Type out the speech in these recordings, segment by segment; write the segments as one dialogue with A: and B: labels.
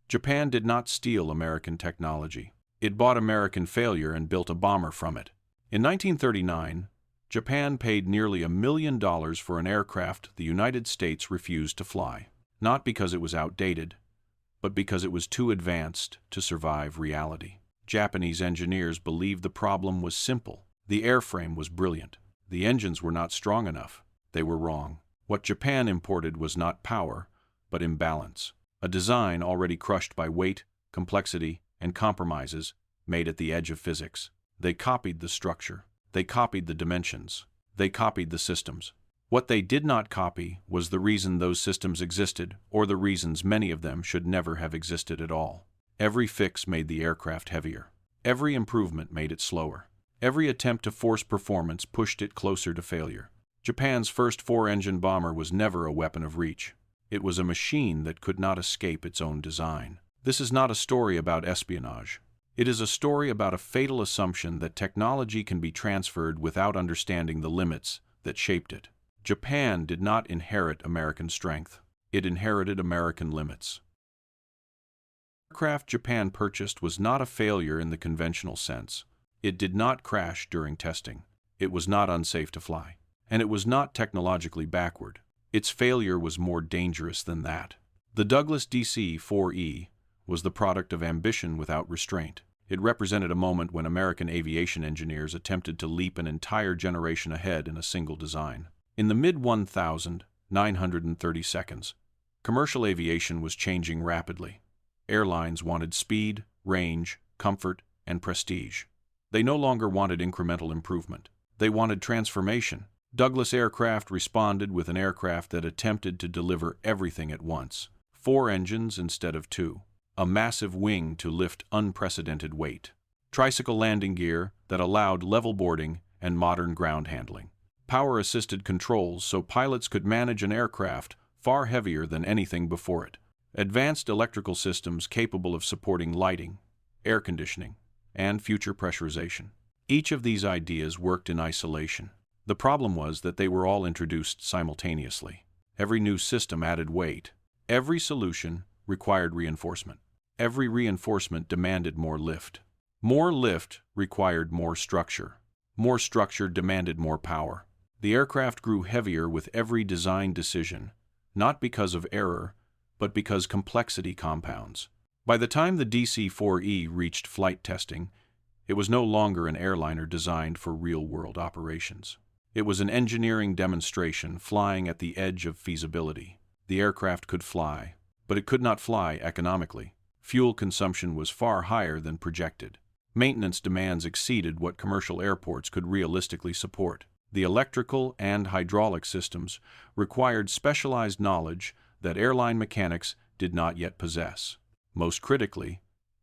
A: Japan did not steal American technology. It bought American failure and built a bomber from it. In 1939, Japan paid nearly $1 million for an aircraft the United States refused to fly, not because it was outdated, but because it was too advanced to survive reality. Japanese engineers believed the problem was simple. The airframe was brilliant. The engines were not strong enough. They were wrong. What Japan imported was not power, but imbalance. A design already crushed by weight, complexity, and compromises made at the edge of physics. They copied the structure. They copied the dimensions. They copied the systems. What they did not copy was the reason those systems existed, or the reasons many of them should never have existed at all. Every fix made the aircraft heavier. Every improvement made it slower. Every attempt to force performance pushed it closer to failure. Japan's first four-engine bomber was never a weapon of reach. It was a machine that could not escape its own design. This is not a story about espionage. It is a story about a fatal assumption that technology can be transferred without understanding the limits that shaped it. Japan did not inherit American strength. It inherited American limits. The aircraft Japan purchased was not a failure in the conventional sense. It did not crash during testing. It was not unsafe to fly. And it was not technologically backward. Its failure was more dangerous than that. The Douglas DC-4E was the product of ambition without restraint. It represented a moment when American aviation engineers attempted to leap an entire generation ahead in a single design. In the mid-1930 seconds, commercial aviation was changing rapidly. Airlines wanted speed, range, comfort, and prestige. They no longer wanted incremental improvement. They wanted transformation. Douglas Aircraft responded with an aircraft that attempted to deliver everything at once. 4 engines instead of 2. A massive wing to lift unprecedented weight. Tricycle landing gear that allowed level boarding and modern ground handling. Power-assisted controls so pilots could manage an aircraft far heavier than anything before it. Advanced electrical systems capable of supporting lighting, air conditioning, and future pressurization. Each of these ideas worked in isolation. The problem was that they were all introduced simultaneously. Every new system added weight. Every solution required reinforcement. Every reinforcement demanded more lift. More lift required more structure. More structure demanded more power. The aircraft grew heavier with every design decision, not because of error, but because complexity compounds. By the time the DC-4E reached flight testing, it was no longer an airliner designed for real-world operations. It was an engineering demonstration flying at the edge of feasibility. The aircraft could fly, but it could not fly economically. Fuel consumption was far higher than projected. Maintenance demands exceeded what commercial airports could realistically support. The electrical and hydraulic systems required specialized knowledge that airline mechanics did not yet possess. Most critically,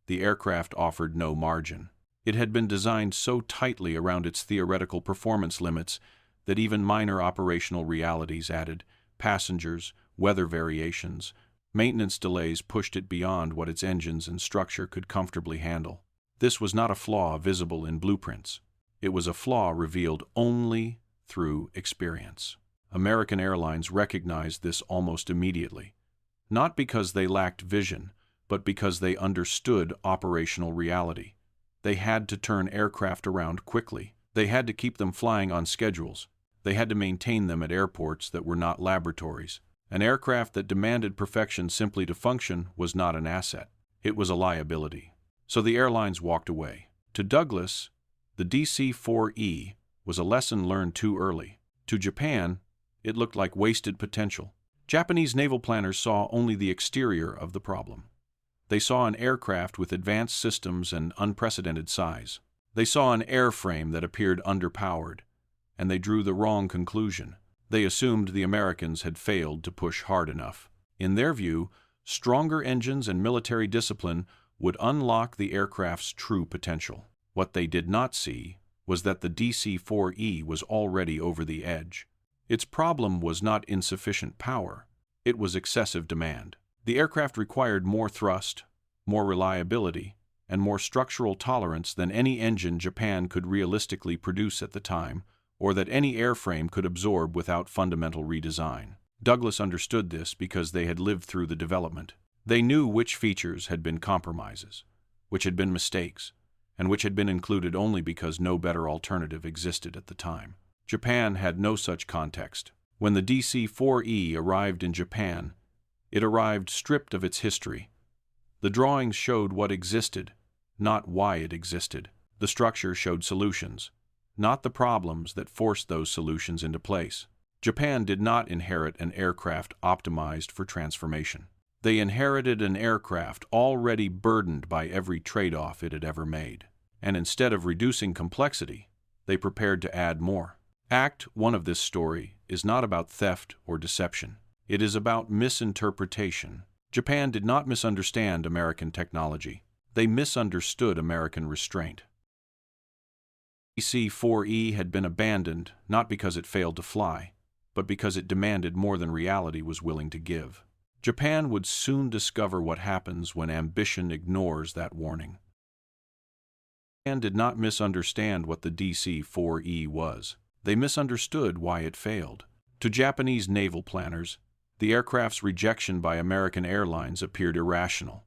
A: the aircraft offered no margin. It had been designed so tightly around its theoretical performance limits that even minor operational realities added passengers, weather variations, maintenance delays pushed it beyond what its engines and structure could comfortably handle. This was not a flaw visible in blueprints. It was a flaw revealed only through experience. American Airlines recognized this almost immediately, not because they lacked vision, but because they understood operational reality. They had to turn aircraft around quickly. They had to keep them flying on schedules. They had to maintain them at airports that were not laboratories. An aircraft that demanded perfection simply to function was not an asset. It was a liability. So the airlines walked away. To Douglas, the DC-4E was a lesson learned too early. To Japan, it looked like wasted potential. Japanese naval planners saw only the exterior of the problem. They saw an aircraft with advanced systems and unprecedented size. They saw an airframe that appeared underpowered, and they drew the wrong conclusion. They assumed the Americans had failed to push hard enough. In their view, stronger engines and military discipline would unlock the aircraft's true potential. What they did not see was that the DC-4E was already over the edge. Its problem was not insufficient power. It was excessive demand. The aircraft required more thrust, more reliability, and more structural tolerance than any engine Japan could realistically produce at the time, or that any airframe could absorb without fundamental redesign. Douglas understood this because they had lived through the development. They knew which features had been compromises, which had been mistakes, and which had been included only because no better alternative existed at the time. Japan had no such context. When the DC-4E arrived in Japan, it arrived stripped of its history. The drawings showed what existed, not why it existed. The structure showed solutions, not the problems that forced those solutions into place. Japan did not inherit an aircraft optimized for transformation. They inherited an aircraft already burdened by every trade-off it had ever made. And instead of reducing complexity, they prepared to add more. Act 1 of this story is not about theft or deception. It is about misinterpretation. Japan did not misunderstand American technology. They misunderstood American restraint. DC-4E had been abandoned not because it failed to fly, but because it demanded more than reality was willing to give. Japan would soon discover what happens when ambition ignores that warning. Japan did not misunderstand what the DC-4E was. They misunderstood why it failed. To Japanese naval planners, the aircraft's rejection by American airlines appeared irrational.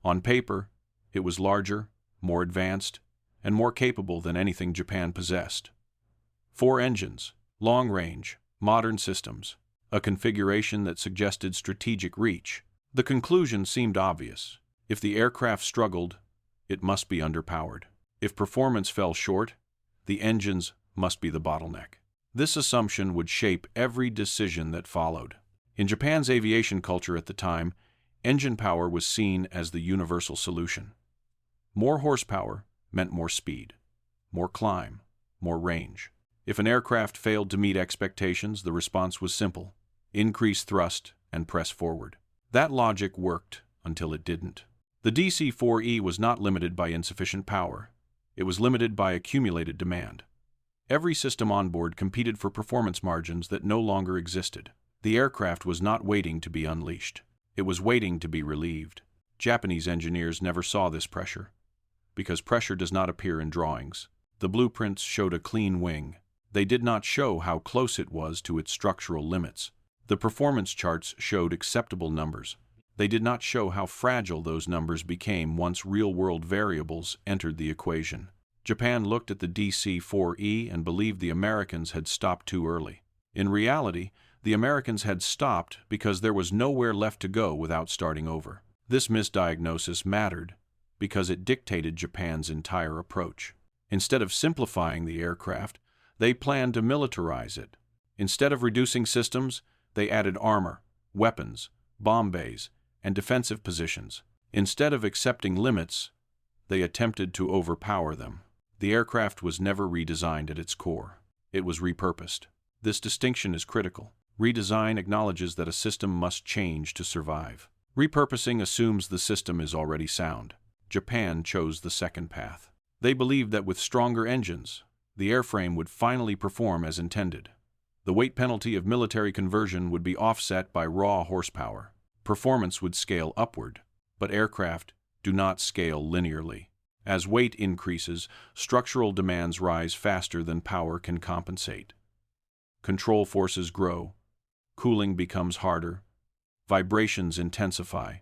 A: On paper, it was larger, more advanced, and more capable than anything Japan possessed. 4 engines, long range, modern systems, a configuration that suggested strategic reach. The conclusion seemed obvious. If the aircraft struggled, it must be underpowered. If performance fell short, the engines must be the bottleneck. This assumption would shape every decision that followed. In Japan's aviation culture at the time, engine power was seen as the universal solution. More horsepower meant more speed, more climb, more range. If an aircraft failed to meet expectations, the response was simple: increase thrust and press forward. That logic worked until it didn't. The DC-4E was not limited by insufficient power. It was limited by accumulated demand. Every system on board competed for performance margins that no longer existed. The aircraft was not waiting to be unleashed. It was waiting to be relieved. Japanese engineers never saw this pressure, because pressure does not appear in drawings. The blueprints showed a clean wing. They did not show how close it was to its structural limits. The performance charts showed acceptable numbers. They did not show how fragile those numbers became once real-world variables entered the equation. Japan looked at the DC-4E and believed the Americans had stopped too early. In reality, the Americans had stopped because there was nowhere left to go without starting over. This misdiagnosis mattered because it dictated Japan's entire approach. Instead of simplifying the aircraft, they planned to militarize it. Instead of reducing systems, they added armor, weapons, bomb bays, and defensive positions. Instead of accepting limits, they attempted to overpower them. The aircraft was never redesigned at its core. It was repurposed. This distinction is critical. Redesign acknowledges that a system must change to survive. Repurposing assumes the system is already sound. Japan chose the second path. They believed that with stronger engines, the airframe would finally perform as intended. The weight penalty of military conversion would be offset by raw horsepower. Performance would scale upward, but aircraft do not scale linearly. As weight increases, structural demands rise faster than power can compensate. Control forces grow, cooling becomes harder, vibrations intensify,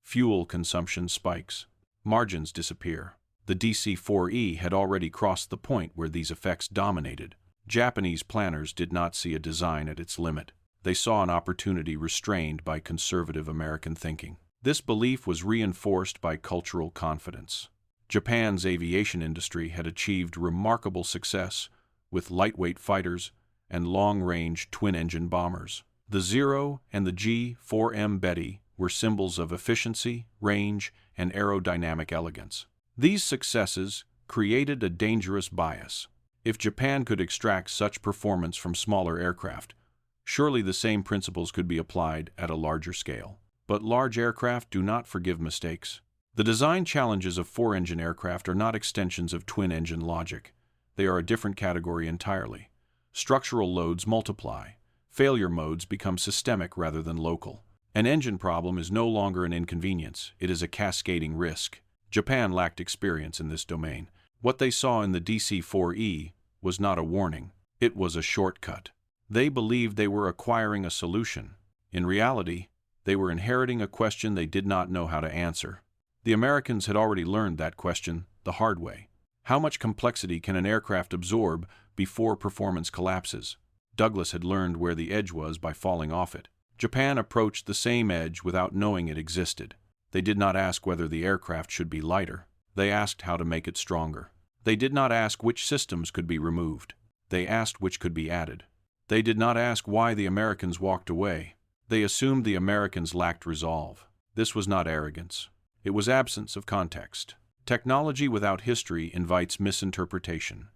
A: fuel consumption spikes, margins disappear. The DC-4E had already crossed the point where these effects dominated. Japanese planners did not see a design at its limit. They saw an opportunity restrained by conservative American thinking. This belief was reinforced by cultural confidence. Japan's aviation industry had achieved remarkable success with lightweight fighters and long-range twin-engine bombers. The Zero and the G-4M Betty were symbols of efficiency, range, and aerodynamic elegance. These successes created a dangerous bias. If Japan could extract such performance from smaller aircraft, surely the same principles could be applied at a larger scale. But large aircraft do not forgive mistakes. The design challenges of 4-engine aircraft are not extensions of twin-engine logic. They are a different category entirely. Structural loads multiply. Failure modes become systemic rather than local. An engine problem is no longer an inconvenience. It is a cascading risk. Japan lacked experience in this domain. What they saw in the DC-4E was not a warning. It was a shortcut. They believed they were acquiring a solution. In reality, They were inheriting a question they did not know how to answer. The Americans had already learned that question the hard way. How much complexity can an aircraft absorb before performance collapses? Douglas had learned where the edge was by falling off it. Japan approached the same edge without knowing it existed. They did not ask whether the aircraft should be lighter. They asked how to make it stronger. They did not ask which systems could be removed. They asked which could be added. They did not ask why the Americans walked away. They assumed the Americans lacked resolve. This was not arrogance. It was absence of context. Technology without history invites misinterpretation.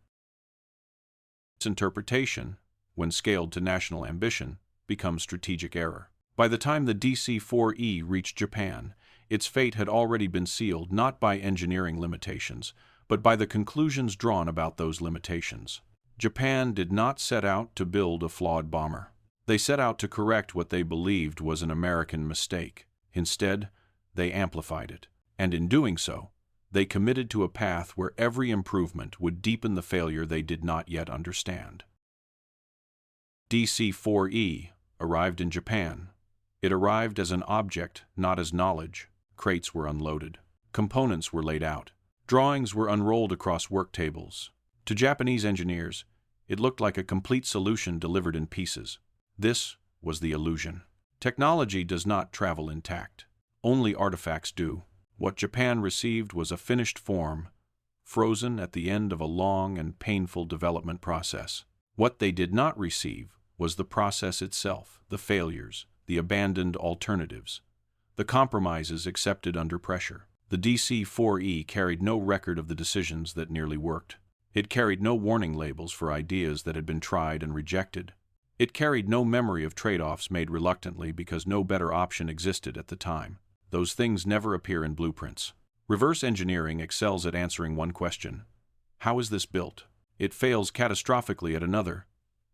A: Misinterpretation, when scaled to national ambition, becomes strategic error. By the time the DC-4E reached Japan, its fate had already been sealed not by engineering limitations, but by the conclusions drawn about those limitations. Japan did not set out to build a flawed bomber. They set out to correct what they believed was an American mistake. Instead, they amplified it, and in doing so, they committed to a path where every improvement would deepen the failure they did not yet understand. DC-4E arrived in Japan. It arrived as an object, not as knowledge. Crates were unloaded. Components were laid out. Drawings were unrolled across work tables. To Japanese engineers, it looked like a complete solution delivered in pieces. This was the illusion. Technology does not travel intact. Only artifacts do. What Japan received was a finished form, frozen at the end of a long and painful development process. What they did not receive was the process itself, the failures, the abandoned alternatives, the compromises accepted under pressure. The DC-4E carried no record of the decisions that nearly worked. It carried no warning labels for ideas that had been tried and rejected. It carried no memory of trade-offs made reluctantly because no better option existed at the time. Those things never appear in blueprints. Reverse engineering excels at answering one question: how is this built? It fails catastrophically at another: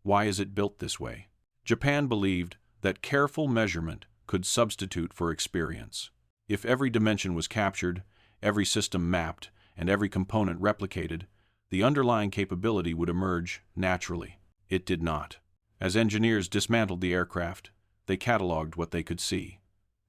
A: why is it built this way? Japan believed that careful measurement could substitute for experience. If every dimension was captured, every system mapped, and every component replicated, the underlying capability would emerge naturally. It did not. As engineers dismantled the aircraft, they cataloged what they could see: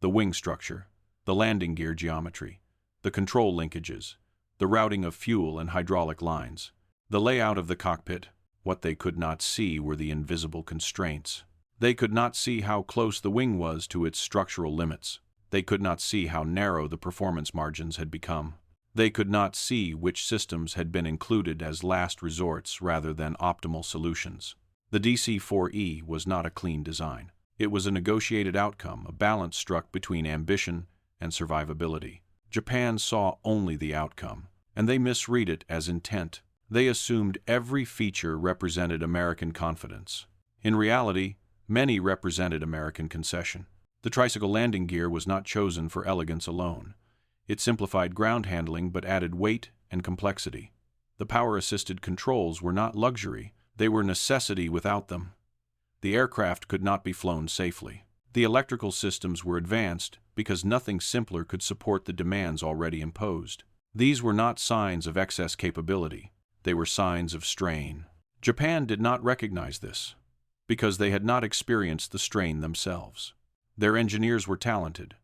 A: the wing structure, the landing gear geometry, the control linkages, the routing of fuel and hydraulic lines, the layout of the cockpit. What they could not see were the invisible constraints. They could not see how close the wing was to its structural limits. They could not see how narrow the performance margins had become. They could not see which systems had been included as last resorts rather than optimal solutions. The DC-4E was not a clean design. It was a negotiated outcome, a balance struck between ambition and survivability. Japan saw only the outcome, and they misread it as intent. They assumed every feature represented American confidence. In reality, many represented American concession. The tricycle landing gear was not chosen for elegance alone. It simplified ground handling but added weight and complexity. The power-assisted controls were not luxury. They were necessity without them. The aircraft could not be flown safely. The electrical systems were advanced because nothing simpler could support the demands already imposed. These were not signs of excess capability. They were signs of strain. Japan did not recognize this because they had not experienced the strain themselves. Their engineers were talented.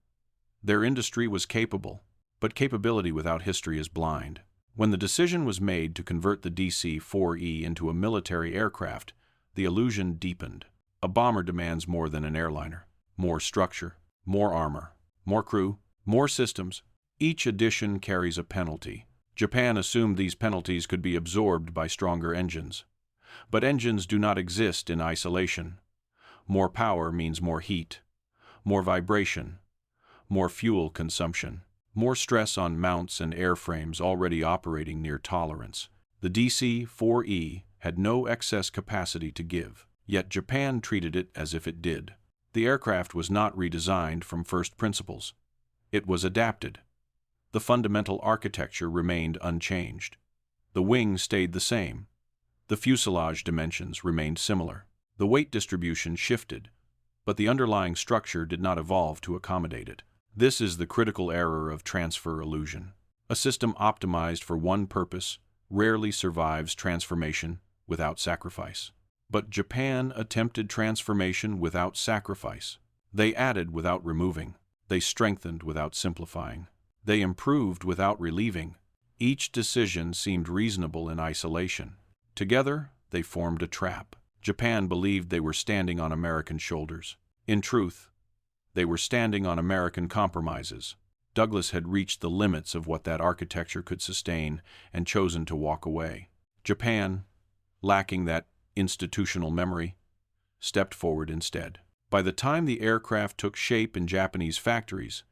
A: Their industry was capable, but capability without history is blind. When the decision was made to convert the DC-4E into a military aircraft, the illusion deepened. A bomber demands more than an airliner. More structure, more armor, more crew, more systems. Each addition carries a penalty. Japan assumed these penalties could be absorbed by stronger engines. But engines do not exist in isolation. More power means more heat, more vibration, more fuel consumption, more stress on mounts and airframes already operating near tolerance. The DC-4E had no excess capacity to give, yet Japan treated it as if it did. The aircraft was not redesigned from first principles. It was adapted. The fundamental architecture remained unchanged. The wing stayed the same. The fuselage dimensions remained similar. The weight distribution shifted, but the underlying structure did not evolve to accommodate it. This is the critical error of transfer illusion. A system optimized for one purpose rarely survives transformation without sacrifice. But Japan attempted transformation without sacrifice. They added without removing. They strengthened without simplifying. They improved without relieving. Each decision seemed reasonable in isolation. Together, they formed a trap. Japan believed they were standing on American shoulders. In truth, they were standing on American compromises. Douglas had reached the limits of what that architecture could sustain and chosen to walk away. Japan, lacking that institutional memory, stepped forward instead. By the time the aircraft took shape in Japanese factories,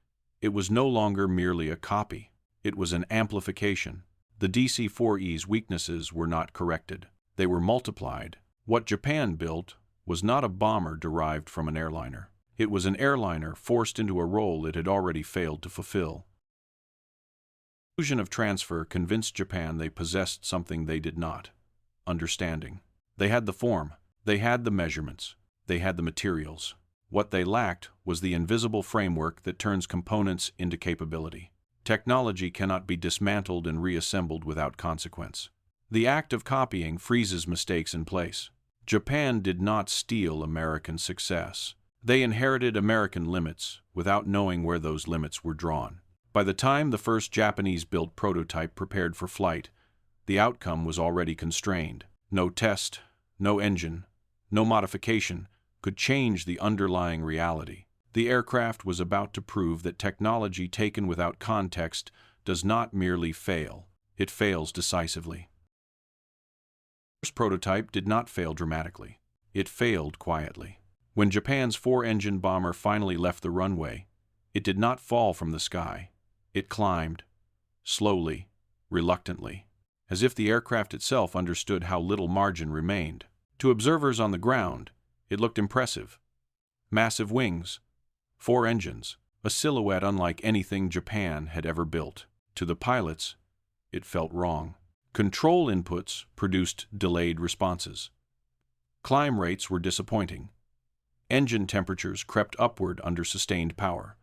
A: it was no longer merely a copy. It was an amplification. The DC-4E's weaknesses were not corrected. They were multiplied. What Japan built was not a bomber derived from an airliner. It was an airliner forced into a role it had already failed to fulfill. The illusion of transfer convinced Japan they possessed something they did not: understanding. They had the form. They had the measurements. They had the materials. What they lacked was the invisible framework that turns components into capability. Technology cannot be dismantled and reassembled without consequence. The act of copying freezes mistakes in place. Japan did not steal American success. They inherited American limits without knowing where those limits were drawn. By the time the first Japanese-built prototype prepared for flight, the outcome was already constrained. No test, no engine, no modification could change the underlying reality. The aircraft was about to prove that technology taken without context does not merely fail, it fails decisively. The first prototype did not fail dramatically. It failed quietly. When Japan's four-engine bomber finally left the runway, it did not fall from the sky. It climbed, slowly, reluctantly, as if the aircraft itself understood how little margin remained. To observers on the ground, it looked impressive. Massive wings, 4 engines, a silhouette unlike anything Japan had ever built. To the pilots, it felt wrong. Control inputs produced delayed responses. Climb rates were disappointing. Engine temperatures crept upward under sustained power.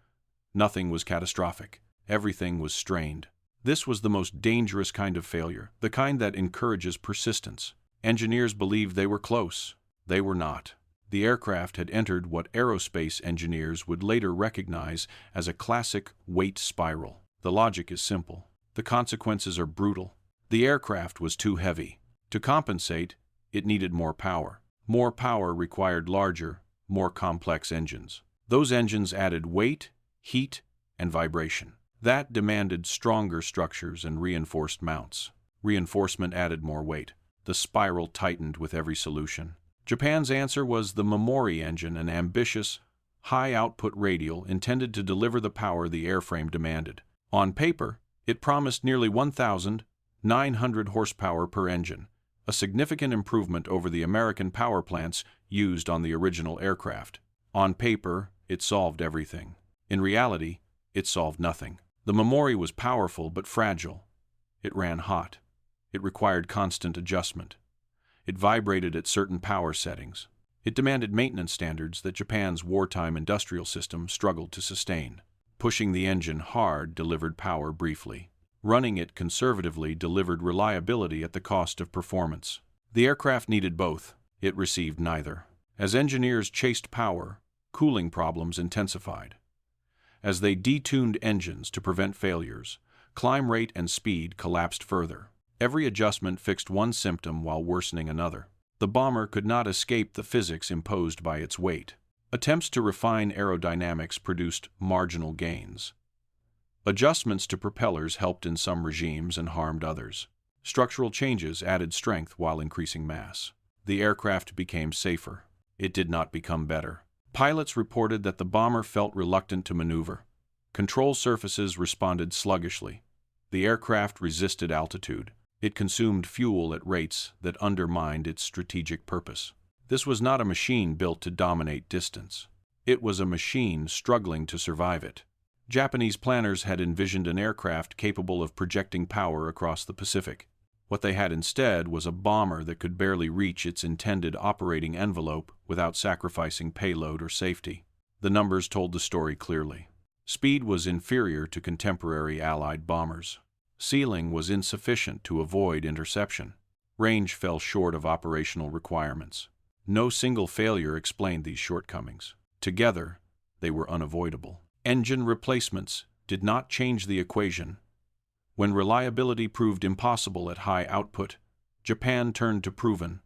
A: Nothing was catastrophic. Everything was strained. This was the most dangerous kind of failure, the kind that encourages persistence. Engineers believed they were close. They were not. The aircraft had entered what aerospace engineers would later recognize as a classic weight spiral. The logic is simple. The consequences are brutal. The aircraft was too heavy. To compensate, it needed more power. More power required larger, more complex engines. Those engines added weight, heat, and vibration. That demanded stronger structures and reinforced mounts. Reinforcement added more weight. The spiral tightened with every solution. Japan's answer was the Momori engine, an ambitious, high-output radial intended to deliver the power the airframe demanded. On paper, it promised nearly 1,900 horsepower per engine, a significant improvement over the American power plants used on the original aircraft. On paper, it solved everything. In reality, it solved nothing. The Momori was powerful but fragile. It ran hot. It required constant adjustment. It vibrated at certain power settings. It demanded maintenance standards that Japan's wartime industrial system struggled to sustain. Pushing the engine hard delivered power briefly. Running it conservatively delivered reliability at the cost of performance. The aircraft needed both. It received neither. As engineers chased power, cooling problems intensified. As they detuned engines to prevent failures, climb rate and speed collapsed further. Every adjustment fixed one symptom while worsening another. The bomber could not escape the physics imposed by its weight. Attempts to refine aerodynamics produced marginal gains. Adjustments to propellers helped in some regimes and harmed others. Structural changes added strength while increasing mass. The aircraft became safer. It did not become better. Pilots reported that the bomber felt reluctant to maneuver. Control surfaces responded sluggishly. The aircraft resisted altitude. It consumed fuel at rates that undermined its strategic purpose. This was not a machine built to dominate distance. It was a machine struggling to survive it. Japanese planners had envisioned an aircraft capable of projecting power across the Pacific. What they had instead was a bomber that could barely reach its intended operating envelope without sacrificing payload or safety. The numbers told the story clearly. Speed was inferior to contemporary Allied bombers. Ceiling was insufficient to avoid interception. Range fell short of operational requirements. No single failure explained these shortcomings. Together, they were unavoidable. Engine replacements did not change the equation. When reliability proved impossible at high output, Japan turned to proven,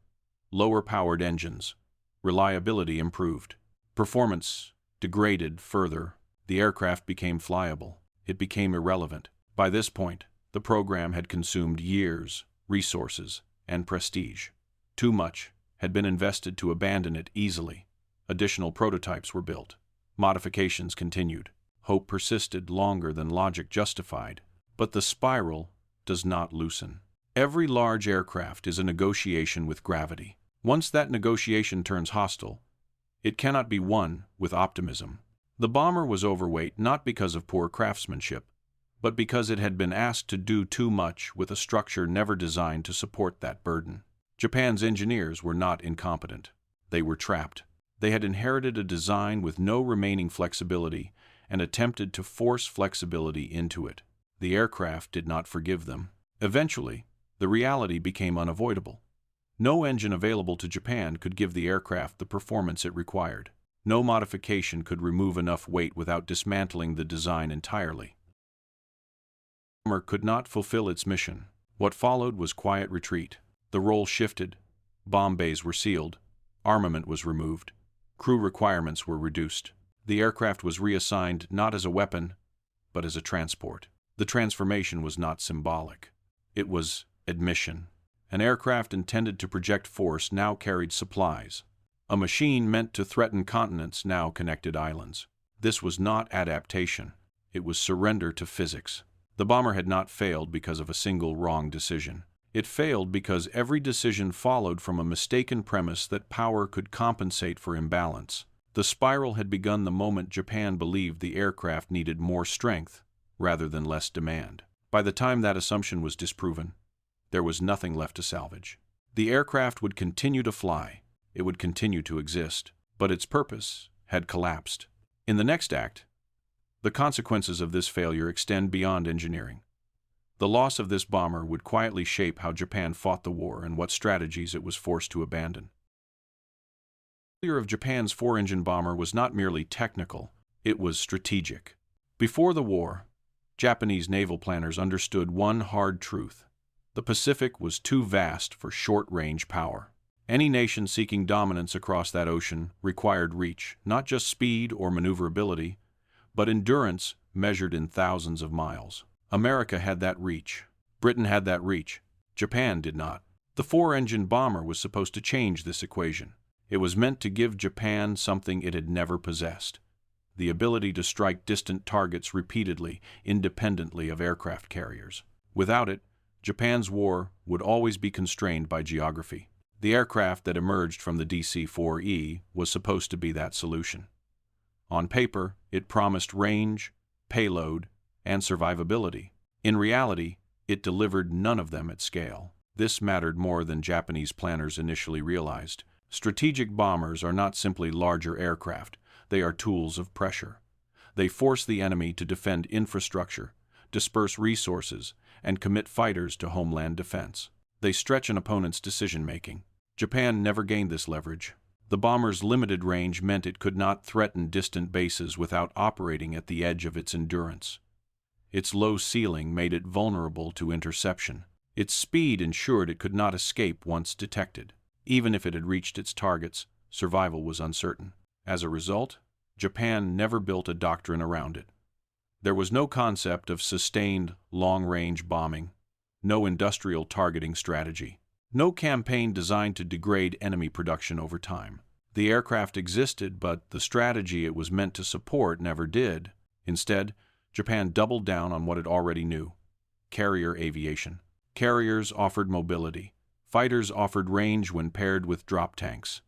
A: lower-powered engines. Reliability improved. Performance degraded further. The aircraft became flyable. It became irrelevant. By this point, the program had consumed years, resources, and prestige. Too much had been invested to abandon it easily. Additional prototypes were built. Modifications continued. Hope persisted longer than logic justified. But the spiral does not loosen. Every large aircraft is a negotiation with gravity. Once that negotiation turns hostile, it cannot be won with optimism. The bomber was overweight not because of poor craftsmanship, but because it had been asked to do too much with a structure never designed to support that burden. Japan's engineers were not incompetent. They were trapped. They had inherited a design with no remaining flexibility and attempted to force flexibility into it. The aircraft did not forgive them. Eventually, the reality became unavoidable. No engine available to Japan could give the aircraft the performance it required. No modification could remove enough weight without dismantling the design entirely. The bomber could not fulfill its mission. What followed was quiet retreat. The role shifted. Bomb bays were sealed. Armament was removed. Crew requirements were reduced. The aircraft was reassigned not as a weapon, but as a transport. The transformation was not symbolic. It was admission. An aircraft intended to project force now carried supplies. A machine meant to threaten continents now connected islands. This was not adaptation. It was surrender to physics. The bomber had not failed because of a single wrong decision. It failed because every decision followed from a mistaken premise that power could compensate for imbalance. The spiral had begun the moment Japan believed the aircraft needed more strength rather than less demand. By the time that assumption was disproven, there was nothing left to salvage. The aircraft would continue to fly. It would continue to exist, but its purpose had collapsed. In the next act, the consequences of this failure extend beyond engineering. The loss of this bomber would quietly shape how Japan fought the war and what strategies it was forced to abandon. The failure of Japan's four-engine bomber was not merely technical, it was strategic. Before the war, Japanese naval planners understood one hard truth. The Pacific was too vast for short-range power. Any nation seeking dominance across that ocean required reach, not just speed or maneuverability, but endurance measured in thousands of miles. America had that reach. Britain had that reach. Japan did not. The four-engine bomber was supposed to change this equation. It was meant to give Japan something it had never possessed: the ability to strike distant targets repeatedly, independently of aircraft carriers. Without it, Japan's war would always be constrained by geography. The aircraft that emerged from the DC-4E was supposed to be that solution. On paper, it promised range, payload, and survivability. In reality, it delivered none of them at scale. This mattered more than Japanese planners initially realized. Strategic bombers are not simply larger aircraft. They are tools of pressure. They force the enemy to defend infrastructure, disperse resources, and commit fighters to homeland defense. They stretch an opponent's decision-making. Japan never gained this leverage. The bomber's limited range meant it could not threaten distant bases without operating at the edge of its endurance. Its low ceiling made it vulnerable to interception. Its speed ensured it could not escape once detected. Even if it had reached its targets, survival was uncertain. As a result, Japan never built a doctrine around it. There was no concept of sustained, long-range bombing, no industrial targeting strategy, no campaign designed to degrade enemy production over time. The aircraft existed, but the strategy it was meant to support never did. Instead, Japan doubled down on what it already knew: carrier aviation. Carriers offered mobility. Fighters offered range when paired with drop tanks.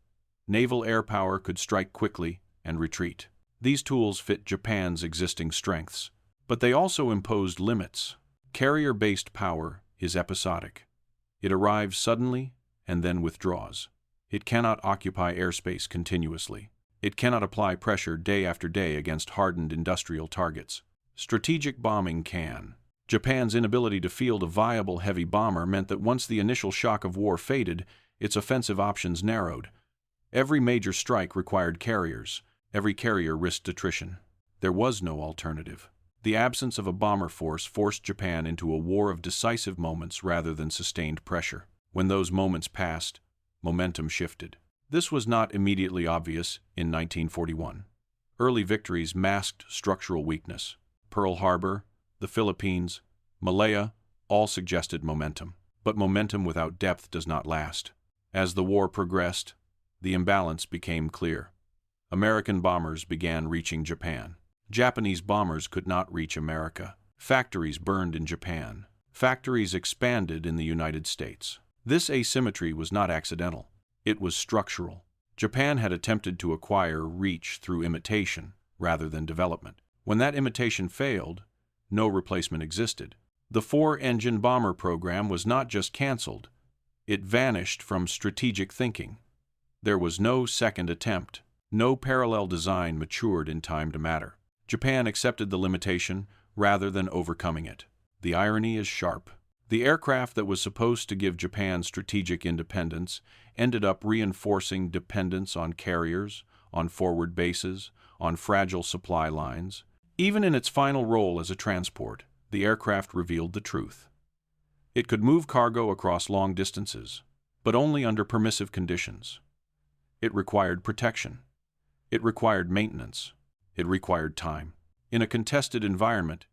A: Naval air power could strike quickly and retreat. These tools fit Japan's existing strengths, but they also imposed limits. Carrier-based power is episodic. It arrives suddenly and then withdraws. It cannot occupy airspace continuously. It cannot apply pressure day after day against hardened industrial targets. Strategic bombing can. Japan's inability to field a viable heavy bomber meant that once the initial shock of war faded, its offensive options narrowed. Every major strike required carriers. Every carrier risked attrition. There was no alternative. The absence of a bomber force forced Japan into a war of decisive moments rather than sustained pressure. When those moments passed, momentum shifted. This was not immediately obvious in 1941. Early victories masked structural weakness. Pearl Harbor, the Philippines, Malaya all suggested momentum. But momentum without depth does not last. As the war progressed, the imbalance became clear. American bombers began reaching Japan. Japanese bombers could not reach America. Factories burned in Japan. Factories expanded in the United States. This asymmetry was not accidental. It was structural. Japan had attempted to acquire reach through imitation rather than development. When that imitation failed, no replacement existed. The four-engine bomber program was not just canceled. It vanished from strategic thinking. There was no second attempt. No parallel design matured in time to matter. Japan accepted the limitation rather than overcoming it. The irony is sharp. The aircraft that was supposed to give Japan strategic independence ended up reinforcing dependence on carriers, on forward bases, on fragile supply lines. Even in its final role as a transport, the aircraft revealed the truth. It could move cargo across long distances, but only under permissive conditions. It required protection. It required maintenance. It required time. In a contested environment,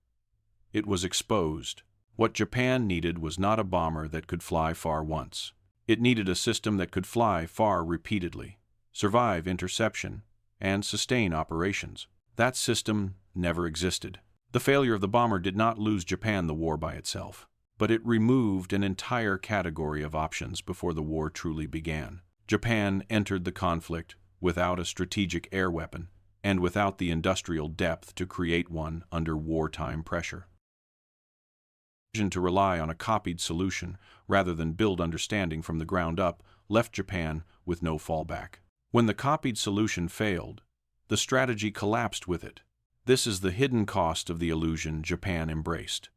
A: it was exposed. What Japan needed was not a bomber that could fly far once. It needed a system that could fly far repeatedly, survive interception, and sustain operations. That system never existed. The failure of the bomber did not lose Japan the war by itself, but it removed an entire category of options before the war truly began. Japan entered the conflict without a strategic air weapon and without the industrial depth to create one under wartime pressure. The decision to rely on a copied solution rather than build understanding from the ground up left Japan with no fallback. When the copied solution failed, the strategy collapsed with it. This is the hidden cost of the illusion Japan embraced.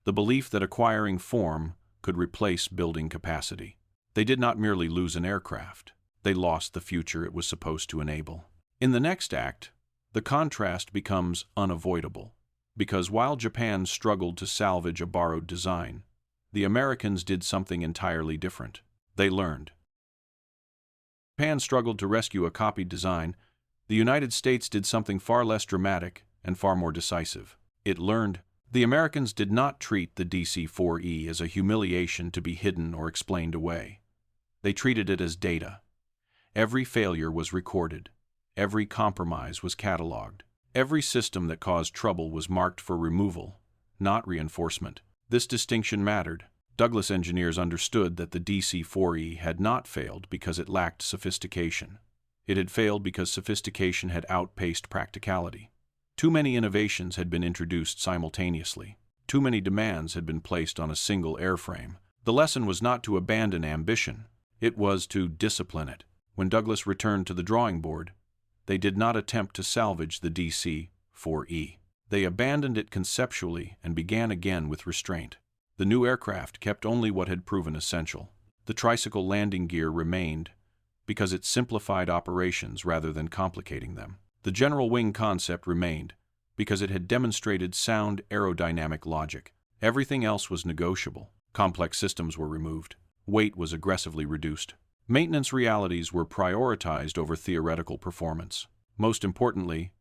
A: The belief that acquiring form could replace building capacity. They did not merely lose an aircraft. They lost the future it was supposed to enable. In the next act, the contrast becomes unavoidable, because while Japan struggled to salvage a borrowed design, the Americans did something entirely different. They learned. Japan struggled to rescue a copied design. The United States did something far less dramatic and far more decisive. It learned. The Americans did not treat the DC-4E as a humiliation to be hidden or explained away. They treated it as data. Every failure was recorded. Every compromise was cataloged. Every system that caused trouble was marked for removal, not reinforcement. This distinction mattered. Douglas engineers understood that the DC-4E had not failed because it lacked sophistication. It had failed because sophistication had outpaced practicality. Too many innovations had been introduced simultaneously. Too many demands had been placed on a single airframe. The lesson was not to abandon ambition. It was to discipline it. When Douglas returned to the drawing board, they did not attempt to salvage the DC-4E. They abandoned it conceptually and began again with restraint. The new aircraft kept only what had proven essential. The tricycle landing gear remained because it simplified operations rather than complicating them. The general wing concept remained because it had demonstrated sound aerodynamic logic. Everything else was negotiable. Complex systems were removed. Weight was aggressively reduced. Maintenance realities were prioritized over theoretical performance. Most importantly,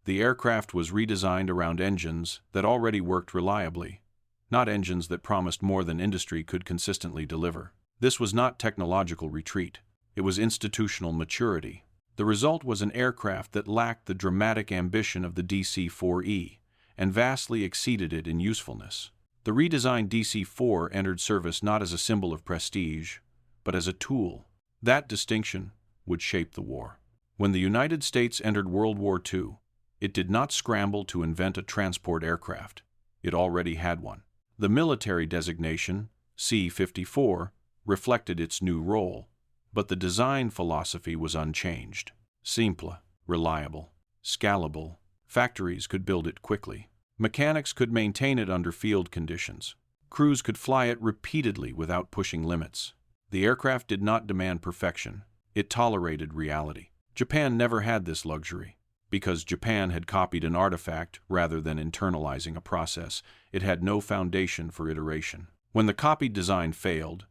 A: the aircraft was redesigned around engines that already worked reliably, not engines that promised more than industry could consistently deliver. This was not technological retreat. It was institutional maturity. The result was an aircraft that lacked the dramatic ambition of the DC-4E and vastly exceeded it in usefulness. The redesigned DC-4 entered service not as a symbol of prestige, but as a tool. That distinction would shape the war. When the United States entered World War II, it did not scramble to invent a transport aircraft. It already had one. The military designation, C-54, reflected its new role, but the design philosophy was unchanged. Simple, reliable, scalable. Factories could build it quickly. Mechanics could maintain it under field conditions. Crews could fly it repeatedly without pushing limits. The aircraft did not demand perfection. It tolerated reality. Japan never had this luxury. Because Japan had copied an artifact rather than internalizing a process, it had no foundation for iteration. When the copied design failed,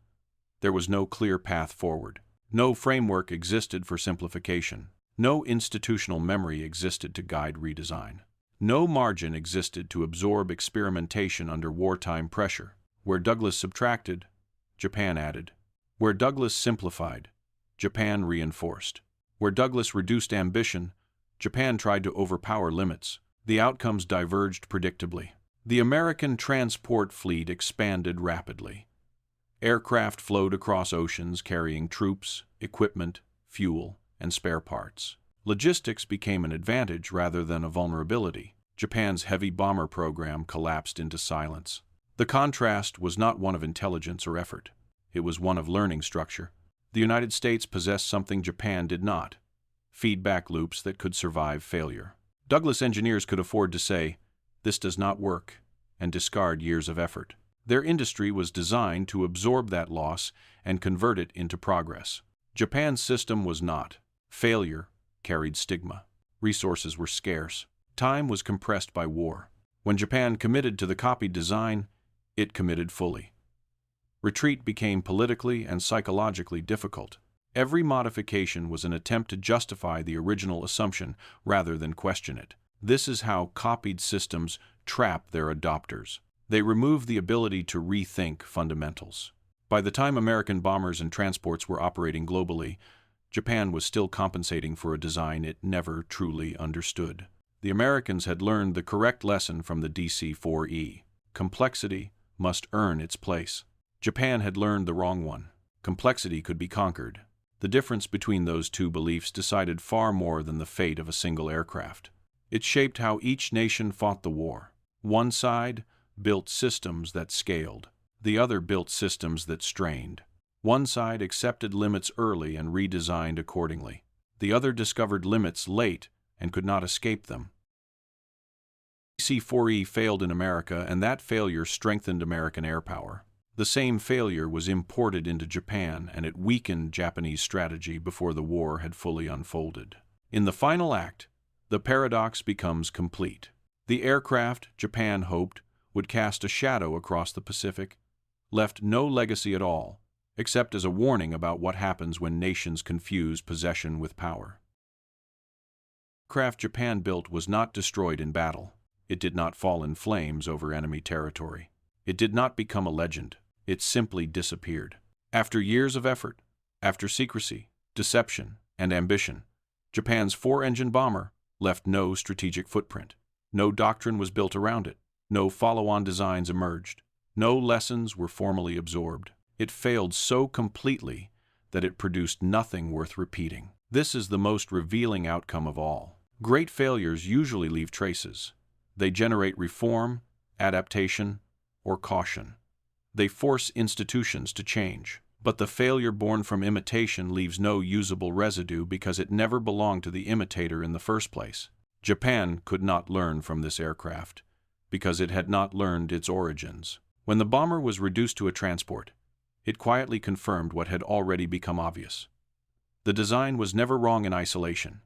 A: there was no clear path forward. No framework existed for simplification. No institutional memory existed to guide redesign. No margin existed to absorb experimentation under wartime pressure. Where Douglas subtracted, Japan added. Where Douglas simplified, Japan reinforced. Where Douglas reduced ambition, Japan tried to overpower limits. The outcomes diverged predictably. The American transport fleet expanded rapidly. Aircraft flowed across oceans carrying troops, equipment, fuel, and spare parts. Logistics became an advantage rather than a vulnerability. Japan's heavy bomber program collapsed into silence. The contrast was not one of intelligence or effort. It was one of learning structure. The United States possessed something Japan did not: feedback loops that could survive failure. Douglas engineers could afford to say, "This does not work," and discard years of effort. Their industry was designed to absorb that loss and convert it into progress. Japan's system was not. Failure carried stigma. Resources were scarce. Time was compressed by war. When Japan committed to the copied design, it committed fully. Retreat became politically and psychologically difficult. Every modification was an attempt to justify the original assumption rather than question it. This is how copied systems trap their adopters. They remove the ability to rethink fundamentals. By the time American bombers and transports were operating globally, Japan was still compensating for a design it never truly understood. The Americans had learned the correct lesson from the DC-4E. Complexity must earn its place. Japan had learned the wrong one. Complexity could be conquered. The difference between those two beliefs decided far more than the fate of a single aircraft. It shaped how each nation fought the war. One side built systems that scaled. The other built systems that strained. One side accepted limits early and redesigned accordingly. The other discovered limits late and could not escape them. DC-4E failed in America, and that failure strengthened American air power. The same failure was imported into Japan, and it weakened Japanese strategy before the war had fully unfolded. In the final act, the paradox becomes complete. The aircraft Japan hoped would cast a shadow across the Pacific left no legacy at all, except as a warning about what happens when nations confuse possession with power. The aircraft Japan built was not destroyed in battle. It did not fall in flames over enemy territory. It did not become a legend. It simply disappeared. After years of effort, after secrecy, deception, and ambition, Japan's four-engine bomber left no strategic footprint. No doctrine was built around it. No follow-on designs emerged. No lessons were formally absorbed. It failed so completely that it produced nothing worth repeating. This is the most revealing outcome of all. Great failures usually leave traces. They generate reform, adaptation, or caution. They force institutions to change. But the failure born from imitation leaves no usable residue because it never belonged to the imitator in the first place. Japan could not learn from this aircraft because it had not learned its origins. When the bomber was reduced to a transport, it quietly confirmed what had already become obvious. The design was never wrong in isolation.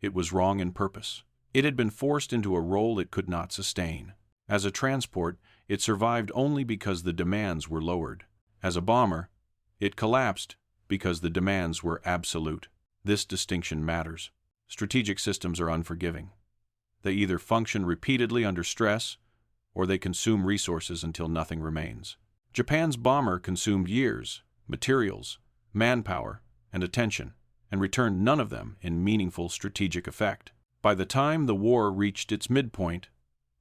A: It was wrong in purpose. It had been forced into a role it could not sustain. As a transport, it survived only because the demands were lowered. As a bomber, it collapsed because the demands were absolute. This distinction matters. Strategic systems are unforgiving. They either function repeatedly under stress, or they consume resources until nothing remains. Japan's bomber consumed years, materials, manpower, and attention, and returned none of them in meaningful strategic effect. By the time the war reached its midpoint,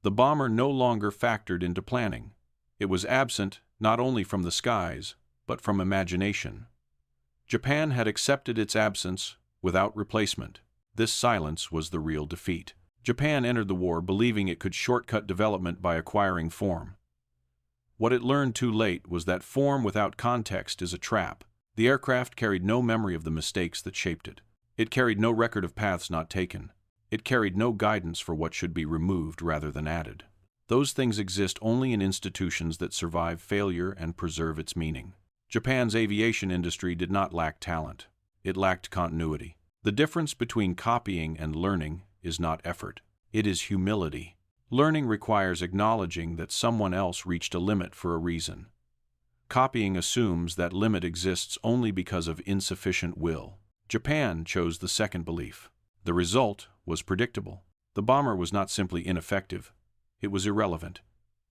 A: the bomber no longer factored into planning. It was absent not only from the skies, but from imagination. Japan had accepted its absence without replacement. This silence was the real defeat. Japan entered the war believing it could shortcut development by acquiring form. What it learned too late was that form without context is a trap. The aircraft carried no memory of the mistakes that shaped it. It carried no record of paths not taken. It carried no guidance for what should be removed rather than added. Those things exist only in institutions that survive failure and preserve its meaning. Japan's aviation industry did not lack talent. It lacked continuity. The difference between copying and learning is not effort. It is humility. Learning requires acknowledging that someone else reached a limit for a reason. Copying assumes that limit exists only because of insufficient will. Japan chose the second belief. The result was predictable. The bomber was not simply ineffective, it was irrelevant.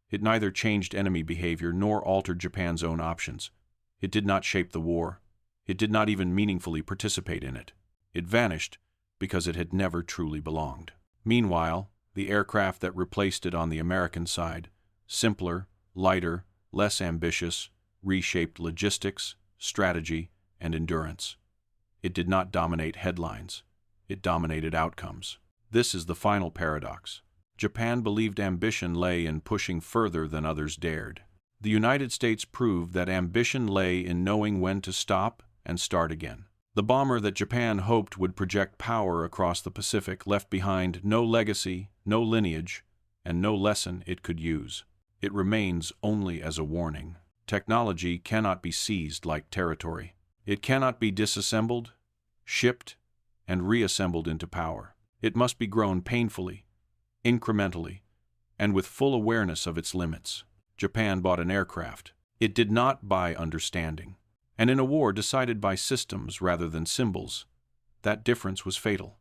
A: It neither changed enemy behavior nor altered Japan's own options. It did not shape the war. It did not even meaningfully participate in it. It vanished because it had never truly belonged. Meanwhile, the aircraft that replaced it on the American side, simpler, lighter, less ambitious, reshaped logistics, strategy, and endurance. It did not dominate headlines. It dominated outcomes. This is the final paradox. Japan believed ambition lay in pushing further than others dared. The United States proved that ambition lay in knowing when to stop and start again. The bomber that Japan hoped would project power across the Pacific left behind no legacy, no lineage, and no lesson it could use. It remains only as a warning. Technology cannot be seized like territory. It cannot be disassembled, shipped, and reassembled into power. It must be grown painfully, incrementally, and with full awareness of its limits. Japan bought an aircraft. It did not buy understanding. And in a war decided by systems rather than symbols, that difference was fatal.